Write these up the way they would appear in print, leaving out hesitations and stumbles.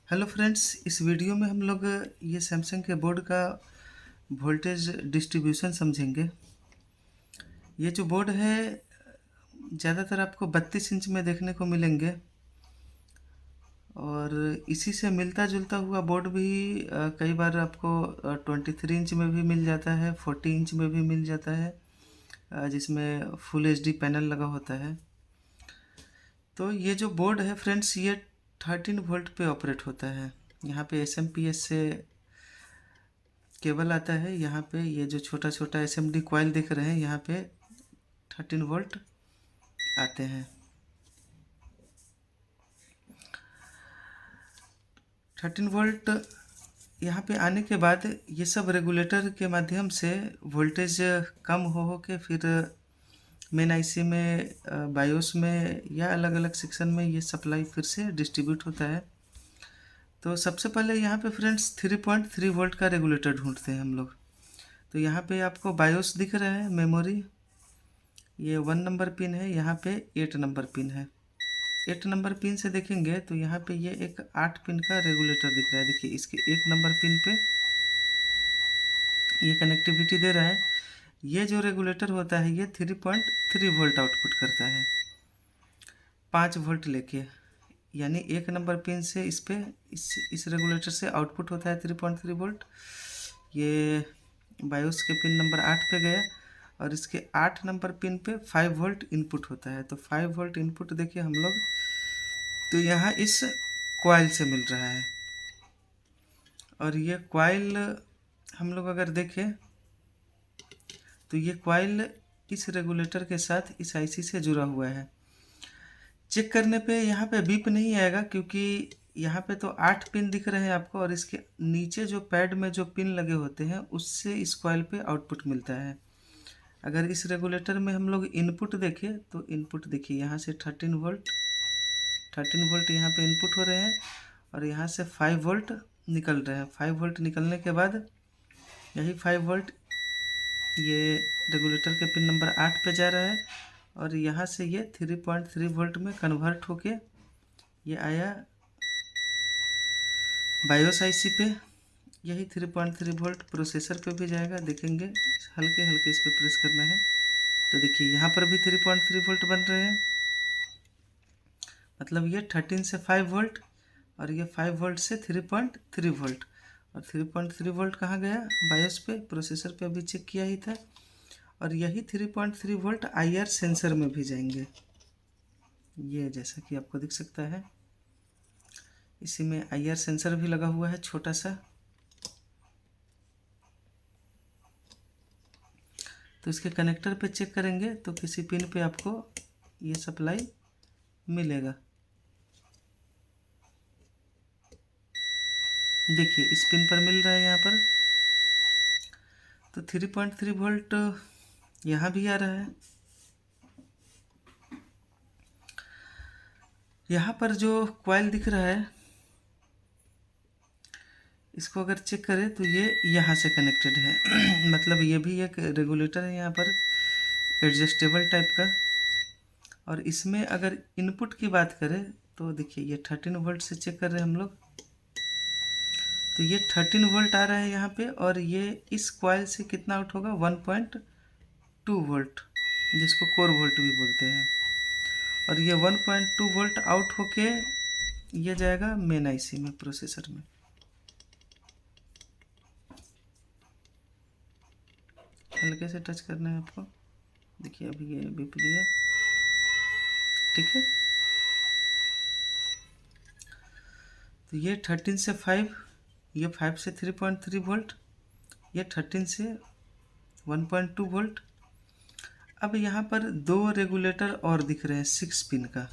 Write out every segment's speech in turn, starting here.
Hello friends, इस video में हम लोग ये सैमसंग के बोर्ड का वोल्टेज डिस्ट्रीब्यूशन समझेंगे। ये जो बोर्ड है ज़्यादातर आपको 32 इंच में देखने को मिलेंगे और इसी से मिलता जुलता हुआ बोर्ड भी कई बार आपको 23 इंच में भी मिल जाता है, 40 इंच में भी मिल जाता है, जिसमें फुल एचडी पैनल लगा होता है। तो ये जो बोर्ड है फ्रेंड्स, ये 13 वोल्ट पे ऑपरेट होता है। यहाँ पे एसएमपीएस से केबल आता है। यहाँ पे ये जो छोटा छोटा एसएमडी कॉइल दिख रहे हैं, यहाँ पे 13 वोल्ट आते हैं। 13 वोल्ट यहाँ पे आने के बाद ये सब रेगुलेटर के माध्यम से वोल्टेज कम हो के फिर मेन आईसी में, बायोस में या अलग अलग सेक्शन में ये सप्लाई फिर से डिस्ट्रीब्यूट होता है। तो सबसे पहले यहाँ पे फ्रेंड्स 3.3 वोल्ट का रेगुलेटर ढूंढते हैं हम लोग। तो यहाँ पे आपको बायोस दिख रहा है, मेमोरी, ये 1 नंबर पिन है, यहाँ पे 8 नंबर पिन है। 8 नंबर पिन से देखेंगे तो यहाँ पे ये एक 8 पिन का रेगुलेटर दिख रहा है। देखिए इसके 1 नंबर पिन पे ये कनेक्टिविटी दे रहा है। ये जो रेगुलेटर होता है ये 3.3 वोल्ट आउटपुट करता है 5 वोल्ट लेके। यानी 1 नंबर पिन से इस रेगुलेटर से आउटपुट होता है 3.3 वोल्ट। ये बायोस के पिन नंबर 8 पे गया और इसके 8 नंबर पिन पे 5 वोल्ट इनपुट होता है। तो 5 वोल्ट इनपुट देखिए हम लोग, तो यहाँ इस कॉइल से मिल रहा है। और ये कॉइल हम लोग अगर देखें तो ये कॉइल इस रेगुलेटर के साथ इस आईसी से जुड़ा हुआ है। चेक करने पे यहाँ पे बीप नहीं आएगा क्योंकि यहाँ पे तो 8 पिन दिख रहे हैं आपको और इसके नीचे जो पैड में जो पिन लगे होते हैं उससे इस कॉइल पे आउटपुट मिलता है। अगर इस रेगुलेटर में हम लोग इनपुट देखें तो इनपुट देखिए यहाँ से 13 वोल्ट यहाँ पे इनपुट हो रहे हैं और यहाँ से 5 वोल्ट निकल रहे हैं। 5 वोल्ट निकलने के बाद यही 5 वोल्ट ये रेगुलेटर के पिन नंबर 8 पे जा रहा है और यहाँ से ये 3.3 वोल्ट में कन्वर्ट होके ये आया बायोस आईसी पे। यही 3.3 वोल्ट प्रोसेसर पे भी जाएगा। देखेंगे हल्के हल्के इस पर प्रेस करना है तो देखिए यहाँ पर भी 3.3 वोल्ट बन रहे हैं। मतलब ये 13 से 5 वोल्ट और ये 5 वोल्ट से 3.3 वोल्ट। और 3.3 वोल्ट कहाँ गया? बायोस पे, प्रोसेसर पे अभी चेक किया ही था। और यही 3.3 वोल्ट आईआर सेंसर में भी जाएंगे। ये जैसा कि आपको दिख सकता है, इसी में आईआर सेंसर भी लगा हुआ है छोटा सा। तो इसके कनेक्टर पे चेक करेंगे तो किसी पिन पे आपको ये सप्लाई मिलेगा। देखिए इस पिन पर मिल रहा है यहाँ पर। तो 3.3 वोल्ट यहाँ भी आ रहा है। यहाँ पर जो कॉइल दिख रहा है इसको अगर चेक करें तो ये यहाँ से कनेक्टेड है मतलब ये भी एक रेगुलेटर है यहाँ पर, एडजस्टेबल टाइप का। और इसमें अगर इनपुट की बात करें तो देखिए ये 13 वोल्ट से चेक कर रहे हैं हम लोग। तो ये 13 वोल्ट आ रहा है यहाँ पे और ये इस कॉइल से कितना आउट होगा? 1.2 वोल्ट, जिसको कोर वोल्ट भी बोलते हैं। और ये 1.2 वोल्ट आउट होके ये जाएगा मेन आईसी में, प्रोसेसर में। हल्के से टच करना है आपको। देखिए अभी ये बीप दिया, ठीक है। तो ये 13 से 5, ये 5 से 3.3 वोल्ट, ये 13 से 1.2 वोल्ट। अब यहाँ पर 2 रेगुलेटर और दिख रहे हैं 6 पिन का।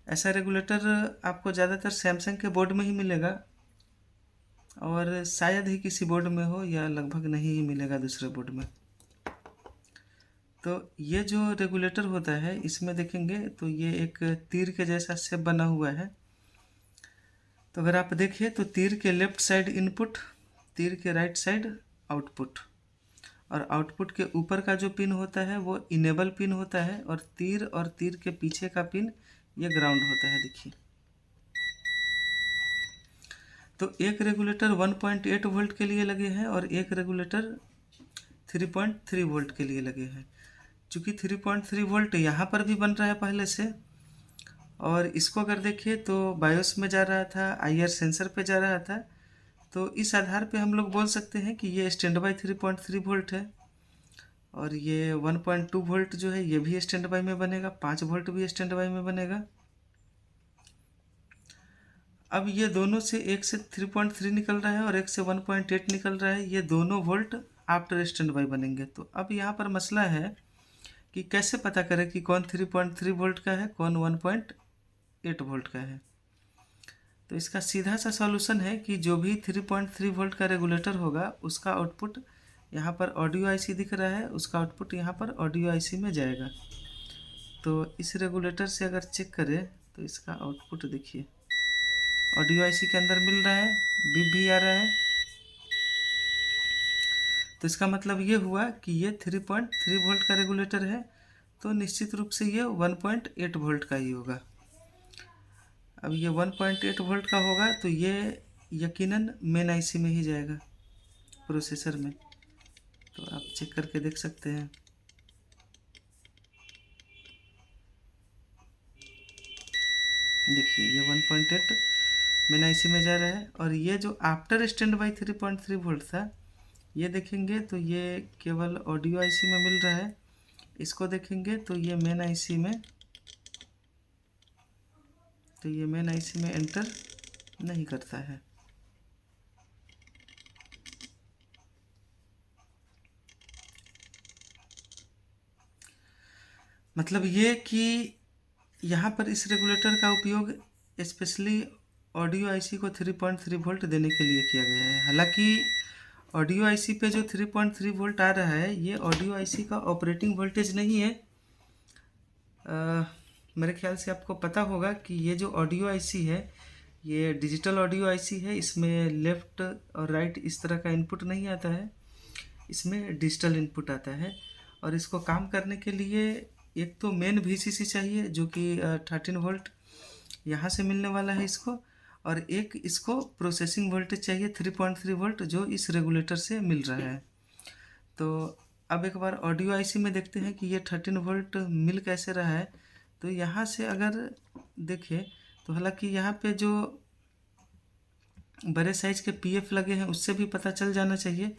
ऐसा रेगुलेटर आपको ज़्यादातर सैमसंग के बोर्ड में ही मिलेगा और शायद ही किसी बोर्ड में हो, या लगभग नहीं ही मिलेगा दूसरे बोर्ड में। तो ये जो रेगुलेटर होता है इसमें देखेंगे तो ये एक तीर के जैसा शेप बना हुआ है। तो अगर आप देखिए तो तीर के लेफ्ट साइड इनपुट, तीर के राइट साइड आउटपुट। और आउटपुट के ऊपर का जो पिन होता है वो इनेबल पिन होता है और तीर के पीछे का पिन ये ग्राउंड होता है। देखिए तो एक रेगुलेटर 1.8 वोल्ट के लिए लगे हैं और एक रेगुलेटर 3.3 वोल्ट के लिए लगे हैं। चूँकि 3.3 वोल्ट यहाँ पर भी बन रहा है पहले से, और इसको अगर देखिए तो बायोस में जा रहा था, आईआर सेंसर पे जा रहा था, तो इस आधार पे हम लोग बोल सकते हैं कि ये स्टैंड बाई 3.3 वोल्ट है। और ये 1.2 वोल्ट जो है ये भी स्टैंड बाई में बनेगा, 5 वोल्ट भी स्टैंड बाई में बनेगा। अब ये दोनों से, एक से 3.3 निकल रहा है और एक से 1.8 निकल रहा है, ये दोनों वोल्ट आफ्टर स्टैंड बाई बनेंगे। तो अब यहाँ पर मसला है कि कैसे पता करें कि कौन 3.3 वोल्ट का है, कौन 1.8 वोल्ट का है। तो इसका सीधा सा सॉल्यूशन है कि जो भी 3.3 वोल्ट का रेगुलेटर होगा उसका आउटपुट यहाँ पर ऑडियो आईसी दिख रहा है, उसका आउटपुट यहाँ पर ऑडियो आईसी में जाएगा। तो इस रेगुलेटर से अगर चेक करें तो इसका आउटपुट देखिए, ऑडियो आईसी के अंदर मिल रहा है, बीप भी आ रहा है। तो इसका मतलब ये हुआ कि ये 3.3 वोल्ट का रेगुलेटर है, तो निश्चित रूप से ये 1.8 वोल्ट का ही होगा। अब ये 1.8 वोल्ट का होगा तो ये यकीनन मेन आईसी में ही जाएगा, प्रोसेसर में। तो आप चेक करके देख सकते हैं। देखिए ये 1.8 मेन आईसी में जा रहा है, और ये जो आफ्टर स्टैंड बाई 3.3 वोल्ट था ये देखेंगे तो ये केवल ऑडियो आईसी में मिल रहा है। इसको देखेंगे तो ये मेन आईसी में, तो ये मेन आईसी में एंटर नहीं करता है। मतलब ये कि यहाँ पर इस रेगुलेटर का उपयोग स्पेशली ऑडियो आईसी को 3.3 वोल्ट देने के लिए किया गया है। हालांकि ऑडियो आईसी पे जो 3.3 वोल्ट आ रहा है ये ऑडियो आईसी का ऑपरेटिंग वोल्टेज नहीं है। मेरे ख्याल से आपको पता होगा कि ये जो ऑडियो आईसी है ये डिजिटल ऑडियो आईसी है, इसमें लेफ़्ट और राइट इस तरह का इनपुट नहीं आता है, इसमें डिजिटल इनपुट आता है। और इसको काम करने के लिए एक तो मेन वीसीसी चाहिए जो कि 13 वोल्ट यहाँ से मिलने वाला है इसको, और एक इसको प्रोसेसिंग वोल्टेज चाहिए 3.3 वोल्ट जो इस रेगुलेटर से मिल रहा है। तो अब एक बार ऑडियो आईसी में देखते हैं कि ये 13 वोल्ट मिल कैसे रहा है। तो यहाँ से अगर देखें तो हालांकि यहाँ पे जो बड़े साइज़ के पीएफ लगे हैं उससे भी पता चल जाना चाहिए।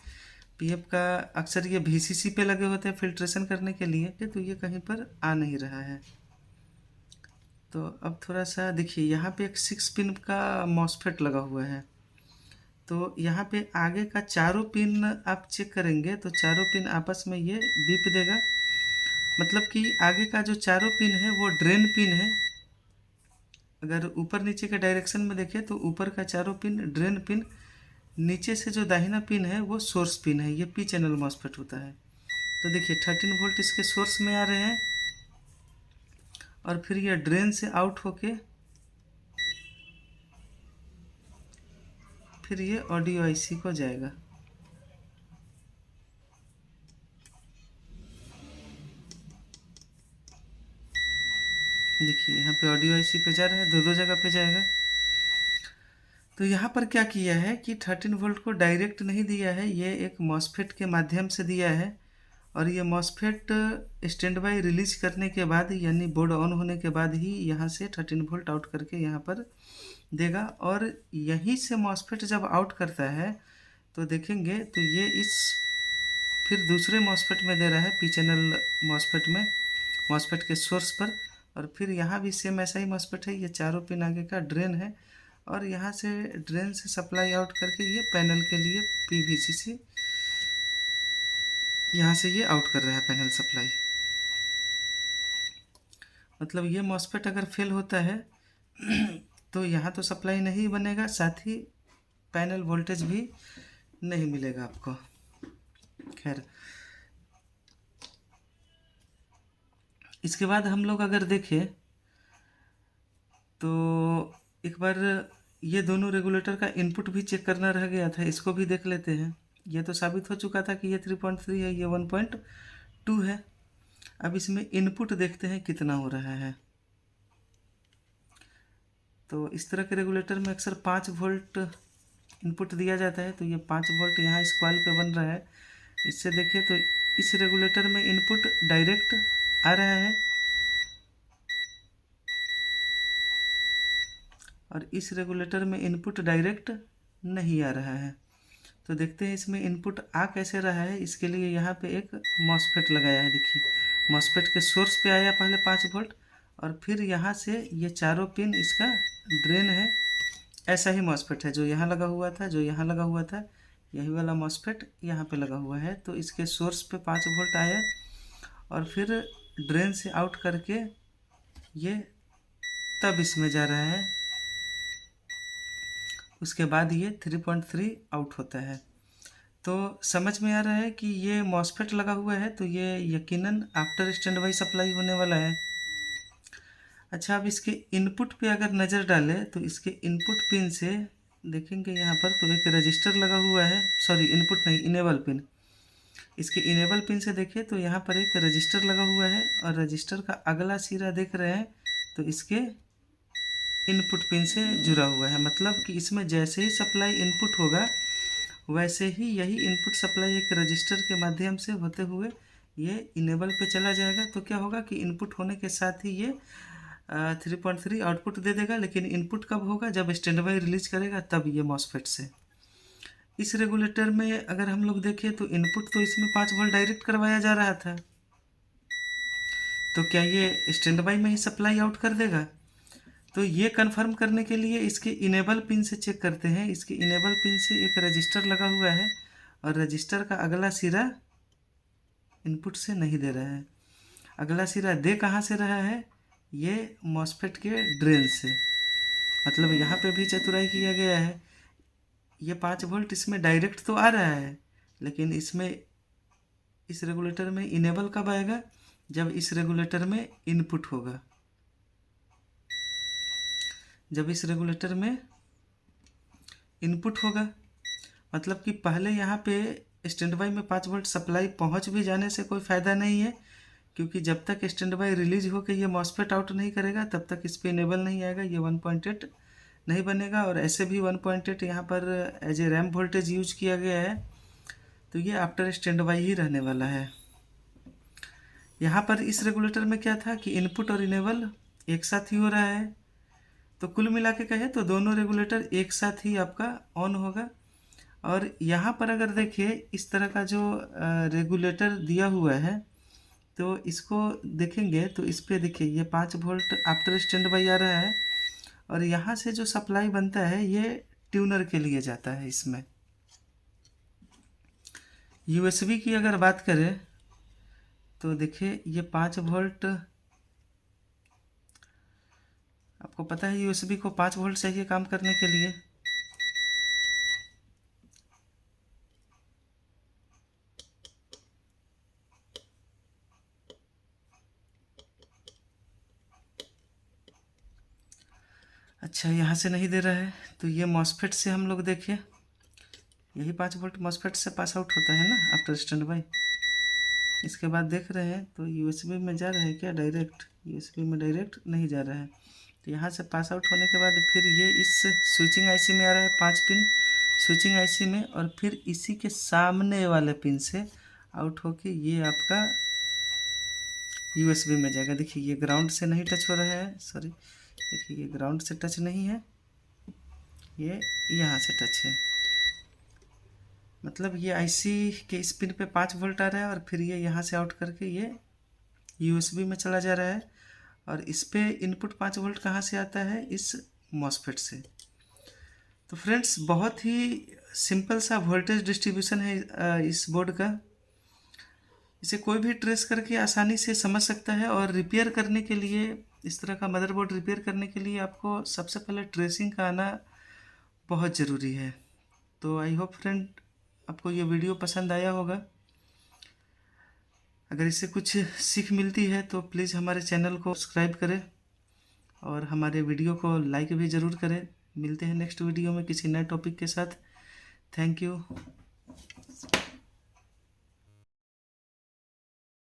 पीएफ का अक्सर ये वीसीसी पे लगे होते हैं फिल्ट्रेशन करने के लिए, तो ये कहीं पर आ नहीं रहा है। तो अब थोड़ा सा देखिए, यहाँ पे एक 6 पिन का मॉसफेट लगा हुआ है। तो यहाँ पे आगे का चारों पिन आप चेक करेंगे तो चारों पिन आपस में ये बीप देगा। मतलब कि आगे का जो चारों पिन है वो ड्रेन पिन है। अगर ऊपर नीचे के डायरेक्शन में देखें तो ऊपर का चारों पिन ड्रेन पिन, नीचे से जो दाहिना पिन है वो सोर्स पिन है, ये पी चैनल मॉसफेट होता है। तो देखिए 13 वोल्ट इसके सोर्स में आ रहे हैं और फिर ये ड्रेन से आउट होके फिर ये ऑडियो आईसी को जाएगा। देखिए यहाँ पे ऑडियो आईसी पे जा रहा है, दो जगह पे जाएगा। तो यहाँ पर क्या किया है कि 13 वोल्ट को डायरेक्ट नहीं दिया है, ये एक मॉसफेट के माध्यम से दिया है। और ये मॉसफेट स्टैंड बाई रिलीज करने के बाद यानी बोर्ड ऑन होने के बाद ही यहाँ से 13 वोल्ट आउट करके यहाँ पर देगा। और यहीं से मॉसफेट जब आउट करता है तो देखेंगे तो ये इस फिर दूसरे मॉसफेट में दे रहा है, पी चैनल मॉसफेट में, मॉसफेट के सोर्स पर। और फिर यहाँ भी सेम ऐसा ही मॉसफेट है, ये चारों पिन आगे का ड्रेन है और यहाँ से ड्रेन से सप्लाई आउट करके ये पैनल के लिए पीवीसी से यहाँ से ये आउट कर रहा है पैनल सप्लाई। मतलब ये मॉसफेट अगर फेल होता है तो यहाँ तो सप्लाई नहीं बनेगा, साथ ही पैनल वोल्टेज भी नहीं मिलेगा आपको। खैर, इसके बाद हम लोग अगर देखें तो एक बार ये दोनों रेगुलेटर का इनपुट भी चेक करना रह गया था, इसको भी देख लेते हैं। ये तो साबित हो चुका था कि ये 3.3 है, ये 1.2 है। अब इसमें इनपुट देखते हैं कितना हो रहा है। तो इस तरह के रेगुलेटर में अक्सर 5 वोल्ट इनपुट दिया जाता है, तो ये 5 वोल्ट यहाँ इस कॉइल पे बन रहा है। इससे देखिए तो इस रेगुलेटर में इनपुट डायरेक्ट आ रहा है और इस रेगुलेटर में इनपुट डायरेक्ट नहीं आ रहा है। तो देखते हैं इसमें इनपुट आ कैसे रहा है। इसके लिए यहाँ पे एक मॉसफेट लगाया है। देखिए मॉसफेट के सोर्स पे आया पहले 5 वोल्ट और फिर यहाँ से ये चारों पिन इसका ड्रेन है। ऐसा ही मॉसफेट है जो यहाँ लगा हुआ था, जो यहाँ लगा हुआ था, यही वाला मॉसफेट यहाँ पे लगा हुआ है। तो इसके सोर्स पे 5 वोल्ट आया और फिर ड्रेन से आउट करके ये तब इसमें जा रहा है। उसके बाद ये 3.3 आउट होता है। तो समझ में आ रहा है कि ये मॉसफेट लगा हुआ है, तो ये यकीनन आफ्टर स्टैंड बाई सप्लाई होने वाला है। अच्छा, अब इसके इनपुट पे अगर नज़र डालें तो इसके इनपुट पिन से देखेंगे यहाँ पर तो एक रजिस्टर लगा हुआ है। सॉरी, इनपुट नहीं, इनेबल पिन। इसके इनेबल पिन से देखें तो यहाँ पर एक रजिस्टर लगा हुआ है और रजिस्टर का अगला सिरा देख रहे हैं तो इसके इनपुट पिन से जुड़ा हुआ है। मतलब कि इसमें जैसे ही सप्लाई इनपुट होगा वैसे ही यही इनपुट सप्लाई एक रजिस्टर के माध्यम से होते हुए ये इनेबल पे चला जाएगा। तो क्या होगा कि इनपुट होने के साथ ही ये 3.3 आउटपुट दे देगा। लेकिन इनपुट कब होगा? जब स्टैंड बाई रिलीज करेगा तब ये मॉसफेट से। इस रेगुलेटर में अगर हम लोग देखें तो इनपुट तो इसमें 5 वोल्ट डायरेक्ट करवाया जा रहा था, तो क्या ये स्टैंड बाई में ही सप्लाई आउट कर देगा? तो ये कंफर्म करने के लिए इसके इनेबल पिन से चेक करते हैं। इसके इनेबल पिन से एक रजिस्टर लगा हुआ है और रजिस्टर का अगला सिरा इनपुट से नहीं दे रहा है। अगला सिरा दे कहाँ से रहा है? ये मॉसफेट के ड्रेन से। मतलब यहाँ पे भी चतुराई किया गया है। ये 5 वोल्ट इसमें डायरेक्ट तो आ रहा है, लेकिन इसमें इस रेगुलेटर में इनेबल कब आएगा? जब इस रेगुलेटर में इनपुट होगा। जब इस रेगुलेटर में इनपुट होगा मतलब कि पहले यहाँ पे स्टैंड बाई में 5 वोल्ट सप्लाई पहुँच भी जाने से कोई फ़ायदा नहीं है, क्योंकि जब तक स्टैंड बाई रिलीज होकर ये मॉसफेट आउट नहीं करेगा तब तक इस पर इनेबल नहीं आएगा। ये 1.8 नहीं बनेगा और ऐसे भी 1.8 यहाँ पर as a ramp voltage use किया गया है, तो ये आफ्टर स्टैंड बाई ही रहने वाला है। यहाँ पर इस रेगुलेटर में क्या था कि इनपुट और इनेबल एक साथ ही हो रहा है। तो कुल मिला के कहे तो दोनों रेगुलेटर एक साथ ही आपका ऑन होगा। और यहाँ पर अगर देखिए इस तरह का जो रेगुलेटर दिया हुआ है तो इसको देखेंगे तो इस पे देखिए ये 5 वोल्ट आफ्टर स्टैंड बाई आ रहा है और यहाँ से जो सप्लाई बनता है ये ट्यूनर के लिए जाता है। इसमें यूएसबी की अगर बात करें तो देखिए ये 5 वोल्ट, आपको पता है यूएसबी को 5 वोल्ट चाहिए काम करने के लिए। अच्छा, यहाँ से नहीं दे रहा है तो ये मॉसफेट से हम लोग देखें, यही 5 वोल्ट मॉसफेट से पास आउट होता है ना आफ्टर स्टैंड बाई। इसके बाद देख रहे हैं तो यूएसबी में जा रहा है क्या? डायरेक्ट यूएसबी में डायरेक्ट नहीं जा रहा है। तो यहाँ से पास आउट होने के बाद फिर ये इस स्विचिंग आईसी में आ रहा है, 5 पिन स्विचिंग आईसी में, और फिर इसी के सामने वाले पिन से आउट होके ये आपका यूएसबी में जाएगा। देखिए ये ग्राउंड से नहीं टच हो रहा है, सॉरी, देखिए ये ग्राउंड से टच नहीं है, ये यहाँ से टच है। मतलब ये आईसी के इस पिन पे 5 वोल्ट आ रहा है और फिर ये यहाँ से आउट करके ये यूएसबी में चला जा रहा है। और इस पे इनपुट 5 वोल्ट कहाँ से आता है? इस मॉसफेट से। तो फ्रेंड्स बहुत ही सिंपल सा वोल्टेज डिस्ट्रीब्यूशन है इस बोर्ड का। इसे कोई भी ट्रेस करके आसानी से समझ सकता है। और रिपेयर करने के लिए, इस तरह का मदरबोर्ड रिपेयर करने के लिए आपको सबसे पहले ट्रेसिंग का आना बहुत ज़रूरी है। तो आई होप फ्रेंड आपको ये वीडियो पसंद आया होगा। अगर इससे कुछ सीख मिलती है तो प्लीज़ हमारे चैनल को सब्सक्राइब करें और हमारे वीडियो को लाइक भी ज़रूर करें। मिलते हैं नेक्स्ट वीडियो में किसी नए टॉपिक के साथ। Thank you.